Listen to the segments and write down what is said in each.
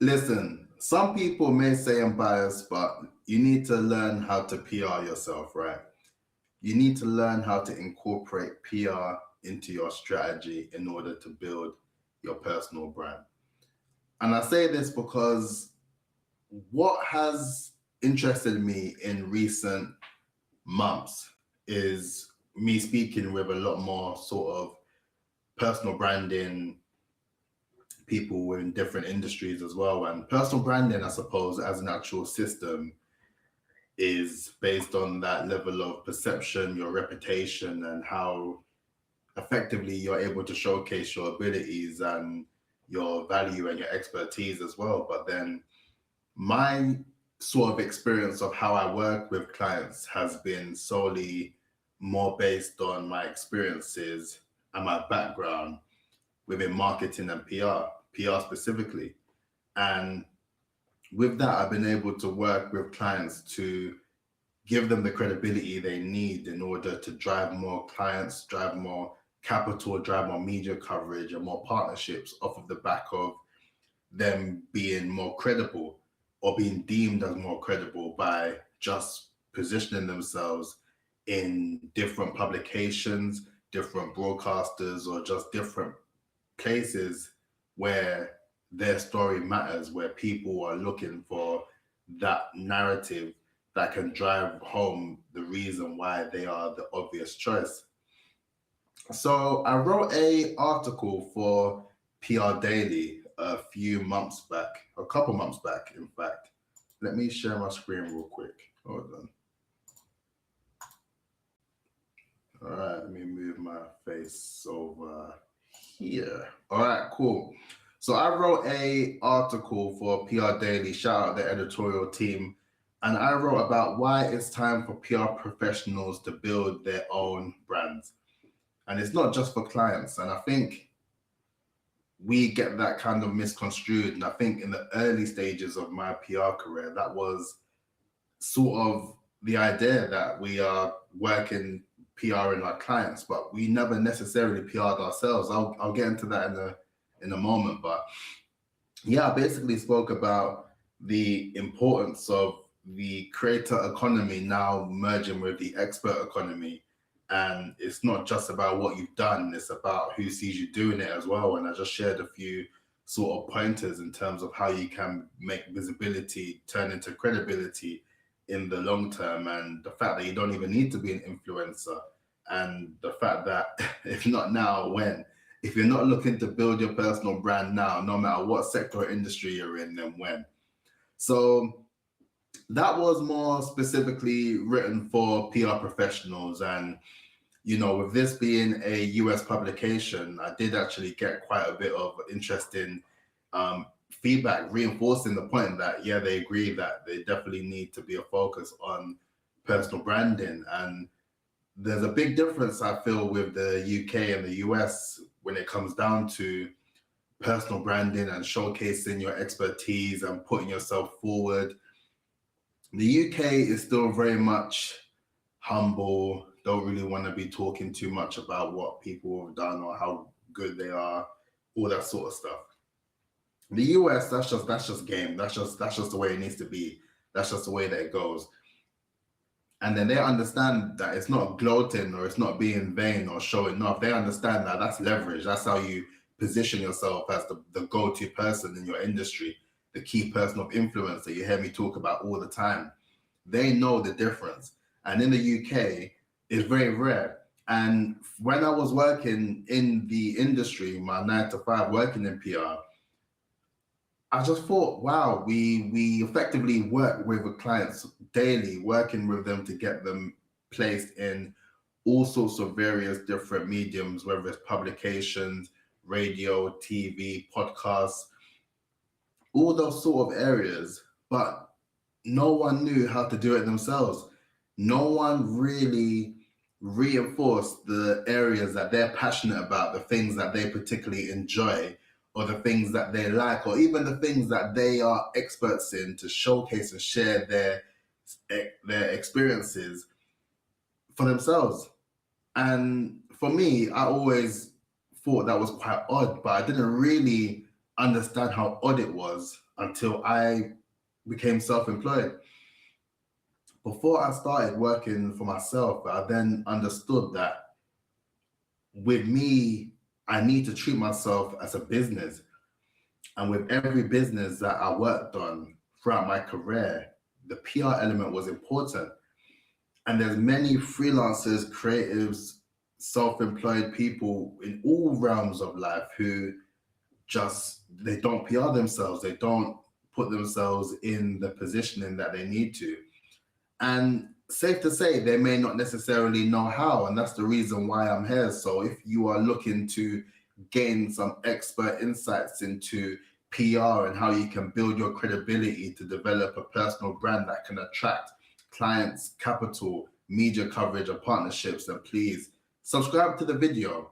Listen, some people may say I'm biased, but you need to learn how to PR yourself, right? You need to learn how to incorporate PR into your strategy in order to build your personal brand. And I say this because what has interested me in recent months is me speaking with a lot more sort of personal branding people in different industries as well. And personal branding, I suppose, as an actual system is based on that level of perception, your reputation, and how effectively you're able to showcase your abilities and your value and your expertise as well. But then my sort of experience of how I work with clients has been solely more based on my experiences and my background within marketing and PR specifically. And with that, I've been able to work with clients to give them the credibility they need in order to drive more clients, drive more capital, drive more media coverage and more partnerships off of the back of them being more credible or being deemed as more credible by just positioning themselves in different publications, different broadcasters, or just different places where their story matters, where people are looking for that narrative that can drive home the reason why they are the obvious choice. So I wrote a article for PR Daily a few months back, a couple months back, in fact. Let me share my screen real quick. Hold on. All right, let me move my face over here. All right, cool. So I wrote a article for PR Daily, shout out the editorial team, and I wrote about why it's time for PR professionals to build their own brands. And it's not just for clients. And I think we get that kind of misconstrued. And I think in the early stages of my PR career, that was sort of the idea that we are working PRing our clients, but we never necessarily PR'd ourselves. I'll get into that in a moment. But yeah, I basically spoke about the importance of the creator economy now merging with the expert economy. And it's not just about what you've done, it's about who sees you doing it as well. And I just shared a few sort of pointers in terms of how you can make visibility turn into credibility in the long term, and the fact that you don't even need to be an influencer, and the fact that if not now, when? If you're not looking to build your personal brand now, no matter what sector or industry you're in, then when? So that was more specifically written for PR professionals. And, you know, with this being a US publication, I did actually get quite a bit of interesting feedback reinforcing the point that, yeah, they agree that they definitely need to be a focus on personal branding. And there's a big difference, I feel, with the UK and the US when it comes down to personal branding and showcasing your expertise and putting yourself forward. The UK is still very much humble, don't really want to be talking too much about what people have done or how good they are, all that sort of stuff. The US, that's just game. That's just the way it needs to be. That's just the way that it goes. And then they understand that it's not gloating or it's not being vain or showing off. They understand that that's leverage. That's how you position yourself as the go-to person in your industry, the key person of influence that you hear me talk about all the time. They know the difference. And in the UK, it's very rare. And when I was working in the industry, my 9 to 5, working in PR, I just thought, wow, we effectively work with the clients daily, working with them to get them placed in all sorts of various different mediums, whether it's publications, radio, TV, podcasts, all those sort of areas. But no one knew how to do it themselves. No one really reinforced the areas that they're passionate about, the things that they particularly enjoy, or the things that they like, or even the things that they are experts in, to showcase and share their experiences for themselves. And for me, I always thought that was quite odd, but I didn't really understand how odd it was until I became self-employed. Before I started working for myself, I then understood that with me, I need to treat myself as a business. And with every business that I worked on throughout my career, the PR element was important. And there's many freelancers, creatives, self-employed people in all realms of life who just, they don't PR themselves. They don't put themselves in the positioning that they need to. And safe to say, they may not necessarily know how. And that's the reason why I'm here. So if you are looking to gain some expert insights into PR and how you can build your credibility to develop a personal brand that can attract clients, capital, media coverage, and partnerships, then please subscribe to the video.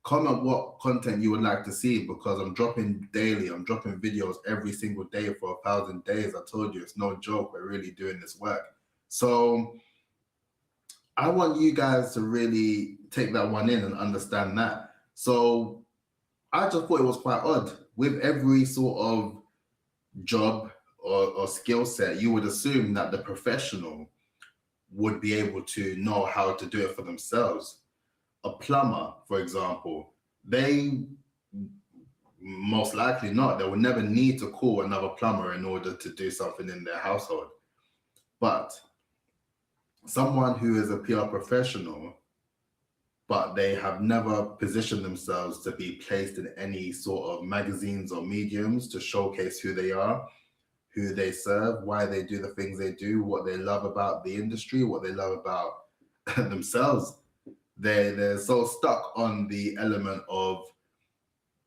Comment what content you would like to see, because I'm dropping daily. I'm dropping videos every single day for 1,000 days. I told you, it's no joke. We're really doing this work. So I want you guys to really take that one in and understand that. So I just thought it was quite odd. With every sort of job or skill set, you would assume that the professional would be able to know how to do it for themselves. A plumber, for example, they most likely not. They will never need to call another plumber in order to do something in their household. But someone who is a PR professional, but they have never positioned themselves to be placed in any sort of magazines or mediums to showcase who they are, who they serve, why they do the things they do, what they love about the industry, what they love about themselves. They're so stuck on the element of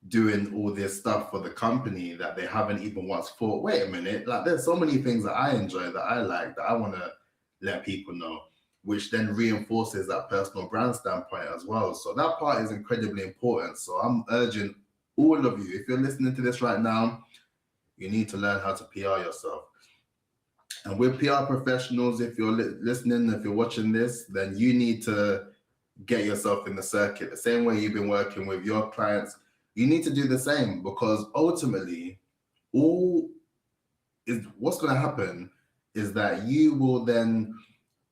doing all this stuff for the company that they haven't even once thought, wait a minute, like there's so many things that I enjoy, that I like, that I want to let people know, which then reinforces that personal brand standpoint as well. So that part is incredibly important. So I'm urging all of you, if you're listening to this right now, you need to learn how to PR yourself. And with PR professionals, if you're listening, if you're watching this, then you need to get yourself in the circuit. The same way you've been working with your clients, you need to do the same, because ultimately, what's going to happen is that you will then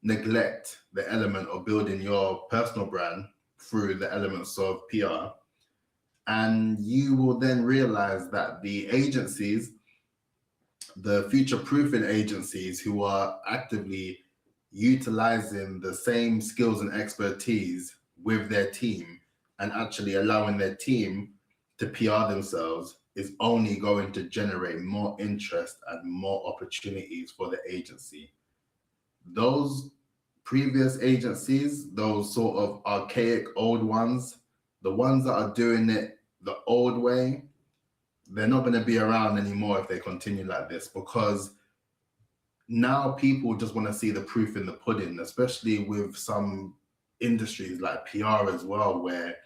neglect the element of building your personal brand through the elements of PR. And you will then realize that the agencies, the future-proofing agencies who are actively utilizing the same skills and expertise with their team and actually allowing their team to PR themselves, is only going to generate more interest and more opportunities for the agency. Those previous agencies, those sort of archaic old ones, the ones that are doing it the old way, they're not going to be around anymore if they continue like this, because now people just want to see the proof in the pudding, especially with some industries like PR as well, where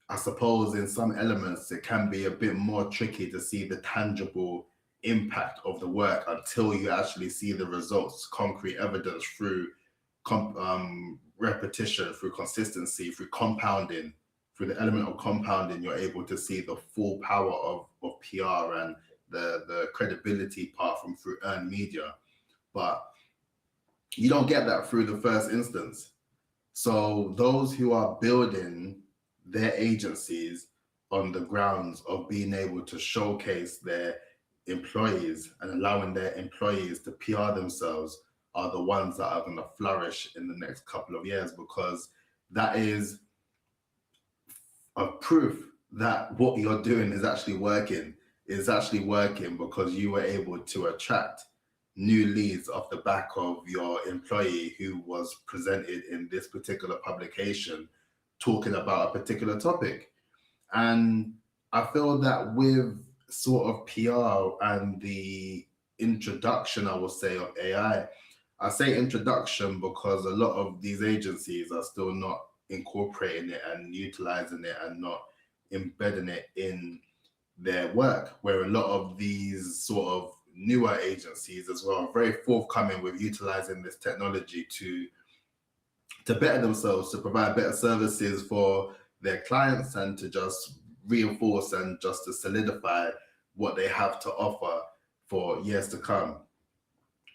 I suppose in some elements it can be a bit more tricky to see the tangible impact of the work until you actually see the results, concrete evidence through repetition, through consistency, through compounding. Through the element of compounding, you're able to see the full power of PR and the credibility part from through earned media. But you don't get that through the first instance. So those who are building their agencies on the grounds of being able to showcase their employees and allowing their employees to PR themselves are the ones that are going to flourish in the next couple of years, because that is a proof that what you're doing is actually working. It's actually working because you were able to attract new leads off the back of your employee who was presented in this particular publication talking about a particular topic. And I feel that with sort of PR and the introduction, I will say, of AI, I say introduction because a lot of these agencies are still not incorporating it and utilizing it and not embedding it in their work, where a lot of these sort of newer agencies as well are very forthcoming with utilizing this technology to better themselves, to provide better services for their clients, and to just reinforce and just to solidify what they have to offer for years to come.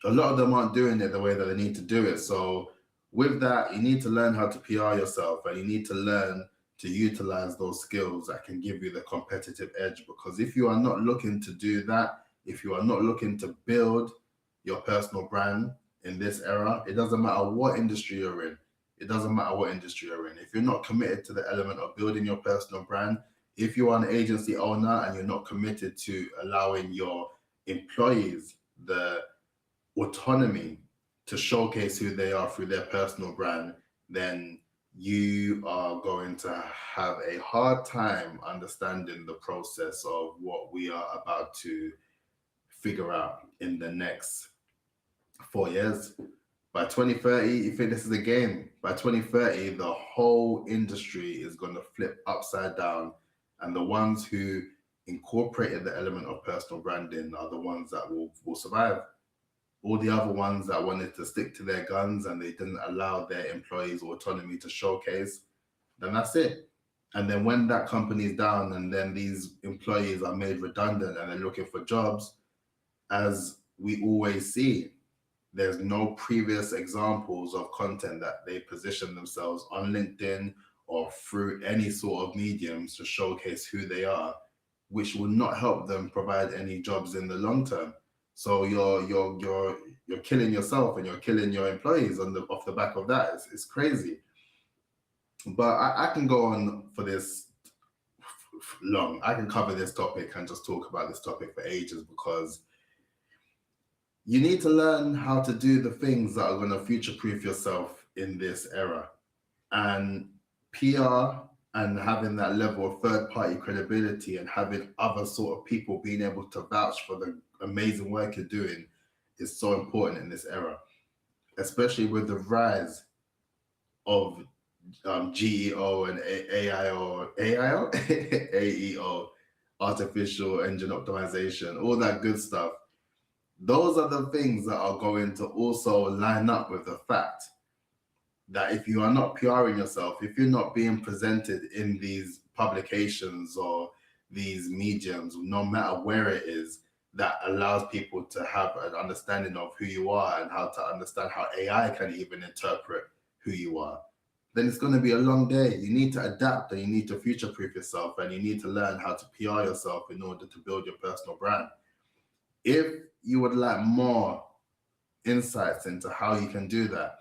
A lot of them aren't doing it the way that they need to do it. So with that, you need to learn how to PR yourself, and you need to learn to utilize those skills that can give you the competitive edge. Because if you are not looking to do that, if you are not looking to build your personal brand in this era, it doesn't matter what industry you're in. It doesn't matter what industry you're in. If you're not committed to the element of building your personal brand, if you are an agency owner and you're not committed to allowing your employees the autonomy to showcase who they are through their personal brand, then you are going to have a hard time understanding the process of what we are about to figure out in the next 4 years. By 2030, you think this is a game. By 2030, the whole industry is going to flip upside down. And the ones who incorporated the element of personal branding are the ones that will survive. All the other ones that wanted to stick to their guns and they didn't allow their employees autonomy to showcase, then that's it. And then when that company is down and then these employees are made redundant and they're looking for jobs, as we always see, there's no previous examples of content that they position themselves on LinkedIn or through any sort of mediums to showcase who they are, which will not help them provide any jobs in the long term. So you're killing yourself and you're killing your employees off the back of that. It's crazy. But I can go on for this long. I can cover this topic and just talk about this topic for ages, because you need to learn how to do the things that are going to future-proof yourself in this era. And PR and having that level of third-party credibility and having other sort of people being able to vouch for the amazing work you're doing is so important in this era, especially with the rise of GEO and AEO, artificial engine optimization, all that good stuff. Those are the things that are going to also line up with the fact that if you are not PRing yourself, if you're not being presented in these publications or these mediums, no matter where it is, that allows people to have an understanding of who you are and how to understand how AI can even interpret who you are, then it's going to be a long day. You need to adapt and you need to future-proof yourself, and you need to learn how to PR yourself in order to build your personal brand. If you would like more insights into how you can do that,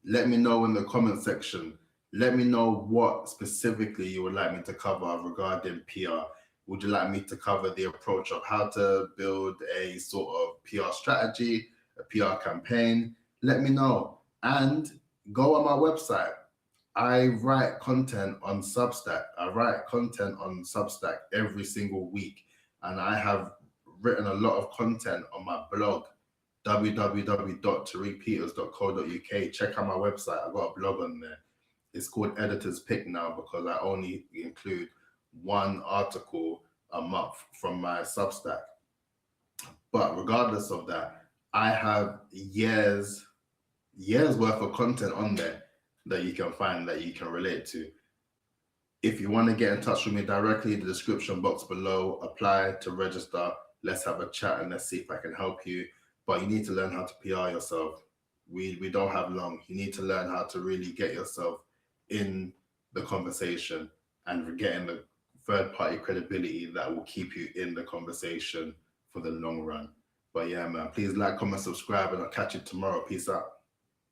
let me know in the comment section. Let me know what specifically you would like me to cover regarding PR. Would you like me to cover the approach of how to build a sort of PR strategy, a PR campaign? Let me know. And go on my website. I write content on Substack. Every single week. And I have written a lot of content on my blog, www.tariqpeters.co.uk. Check out my website. I've got a blog on there. It's called Editor's Pick now because I only include one article a month from my Substack. But regardless of that, I have years worth of content on there that you can find, that you can relate to. If you want to get in touch with me directly, the description box below, apply to register. Let's have a chat and let's see if I can help you. But you need to learn how to PR yourself. We don't have long. You need to learn how to really get yourself in the conversation and getting the third-party credibility that will keep you in the conversation for the long run. But yeah, man, please like, comment, subscribe, and I'll catch you tomorrow. Peace out.